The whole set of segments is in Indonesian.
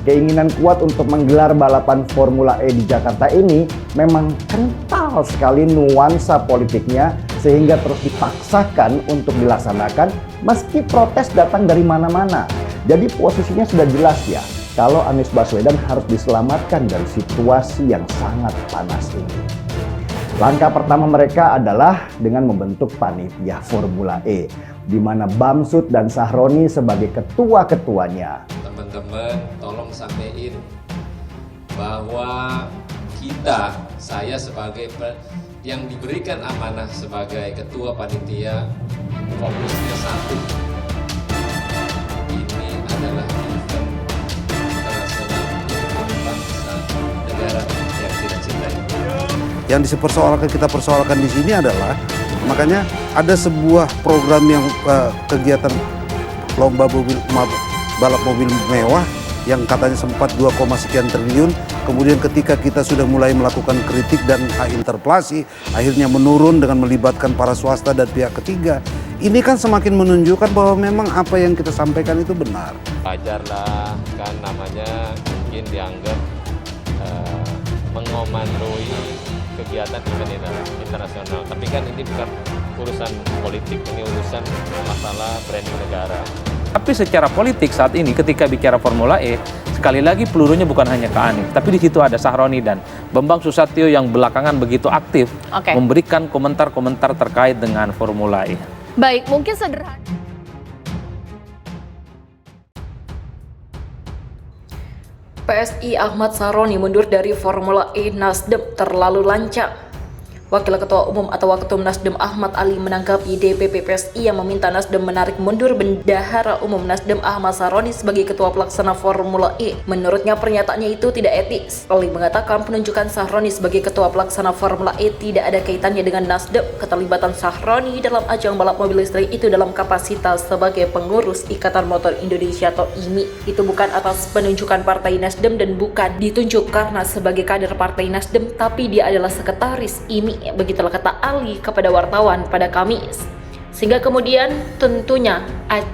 Keinginan kuat untuk menggelar balapan Formula E di Jakarta ini memang kental sekali nuansa politiknya sehingga terus dipaksakan untuk dilaksanakan meski protes datang dari mana-mana. Jadi posisinya sudah jelas ya, kalau Anies Baswedan harus diselamatkan dari situasi yang sangat panas ini. Langkah pertama mereka adalah dengan membentuk panitia Formula E, di mana Bamsud dan Sahroni sebagai ketua-ketuanya. Teman-teman tolong sampaikan bahwa saya sebagai yang diberikan amanah sebagai ketua panitia, fokusnya satu. Ini adalah event internasional untuk bangsa negara yang kita cintai. Yang kita persoalkan di sini adalah, makanya ada sebuah program yang kegiatan lomba balap mobil mewah yang katanya sempat 2, sekian triliun. Kemudian ketika kita sudah mulai melakukan kritik dan interpelasi, akhirnya menurun dengan melibatkan para swasta dan pihak ketiga. Ini kan semakin menunjukkan bahwa memang apa yang kita sampaikan itu benar. Wajar lah, kan namanya mungkin dianggap mengomandoi kegiatan event internasional. Tapi kan ini bukan urusan politik, ini urusan masalah branding negara. Tapi secara politik saat ini ketika bicara Formula E, sekali lagi pelurunya bukan hanya ke Anies, tapi di situ ada Sahroni dan Bambang Susatyo yang belakangan begitu aktif memberikan komentar-komentar terkait dengan Formula E. Baik, mungkin sederhana. PSI Ahmad Sahroni mundur dari Formula E, Nasdem terlalu lancang. Wakil Ketua Umum atau Waketum Nasdem Ahmad Ali menanggapi DPP PSI yang meminta Nasdem menarik mundur Bendahara Umum Nasdem Ahmad Sahroni sebagai Ketua Pelaksana Formula E. Menurutnya pernyataannya itu tidak etis. Ali mengatakan penunjukan Sahroni sebagai Ketua Pelaksana Formula E tidak ada kaitannya dengan Nasdem. Keterlibatan Sahroni dalam ajang balap mobil listrik itu dalam kapasitas sebagai pengurus Ikatan Motor Indonesia atau IMI. Itu bukan atas penunjukan Partai Nasdem dan bukan ditunjuk karena sebagai kader Partai Nasdem, tapi dia adalah sekretaris IMI. Begitulah kata Ali kepada wartawan pada Kamis. Sehingga kemudian tentunya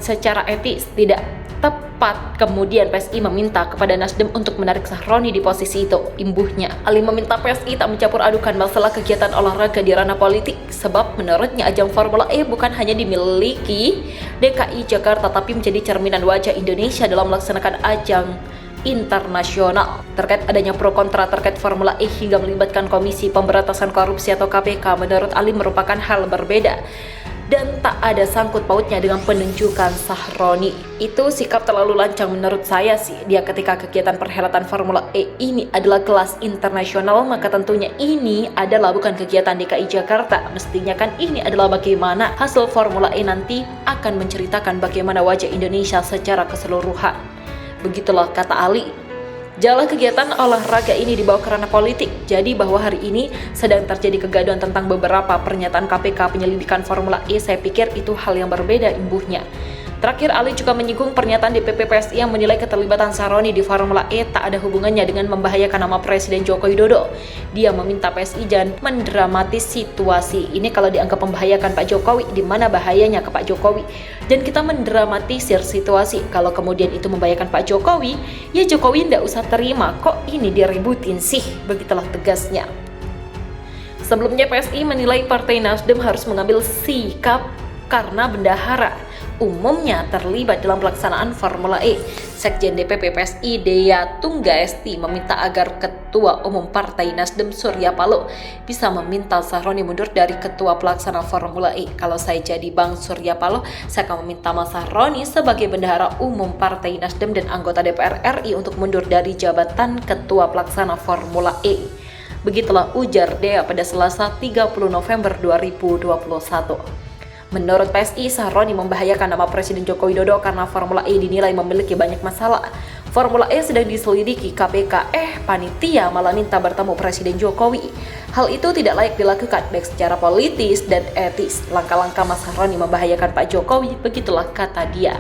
secara etis tidak tepat kemudian PSI meminta kepada Nasdem untuk menarik Sahroni di posisi itu. Imbuhnya, Ali meminta PSI tak mencampur adukan masalah kegiatan olahraga di ranah politik, sebab menurutnya ajang Formula E bukan hanya dimiliki DKI Jakarta tapi menjadi cerminan wajah Indonesia dalam melaksanakan ajang internasional. Terkait adanya pro kontra terkait Formula E hingga melibatkan Komisi Pemberantasan Korupsi atau KPK, menurut Ali merupakan hal berbeda dan tak ada sangkut pautnya dengan penunjukan Sahroni. Itu sikap terlalu lancang menurut saya sih. Dia ketika kegiatan perhelatan Formula E ini adalah kelas internasional, maka tentunya ini adalah bukan kegiatan DKI Jakarta. Mestinya kan ini adalah bagaimana hasil Formula E nanti akan menceritakan bagaimana wajah Indonesia secara keseluruhan. Begitulah kata Ali. Jala kegiatan olahraga ini dibawa ke ranah politik. Jadi bahwa hari ini sedang terjadi kegaduhan tentang beberapa pernyataan KPK penyelidikan Formula E, saya pikir itu hal yang berbeda imbuhnya. Terakhir, Ali juga menyinggung pernyataan DPP PSI yang menilai keterlibatan Sahroni di Formula E tak ada hubungannya dengan membahayakan nama Presiden Joko Widodo. Dia meminta PSI jangan mendramatis situasi ini. Kalau dianggap membahayakan Pak Jokowi, di mana bahayanya ke Pak Jokowi? Dan kita mendramatisir situasi. Kalau kemudian itu membahayakan Pak Jokowi, ya Jokowi ndak usah terima. Kok ini diributin sih? Begitulah tegasnya. Sebelumnya PSI menilai Partai Nasdem harus mengambil sikap karena bendahara umumnya terlibat dalam pelaksanaan Formula E. Sekjen DPP PSI Dea Tunggaesti meminta agar Ketua Umum Partai Nasdem Surya Paloh bisa meminta Sahroni mundur dari Ketua Pelaksana Formula E. Kalau saya jadi Bang Surya Paloh, saya akan meminta Mas Sahroni sebagai Bendahara Umum Partai Nasdem dan anggota DPR RI untuk mundur dari jabatan Ketua Pelaksana Formula E. Begitulah ujar Dea pada Selasa 30 November 2021. Menurut PSI, Sahroni membahayakan nama Presiden Joko Widodo karena Formula E dinilai memiliki banyak masalah. Formula E sedang diselidiki KPK, panitia malah minta bertemu Presiden Jokowi. Hal itu tidak layak dilakukan baik secara politis dan etis. Langkah-langkah Mas Sahroni membahayakan Pak Jokowi, begitulah kata dia.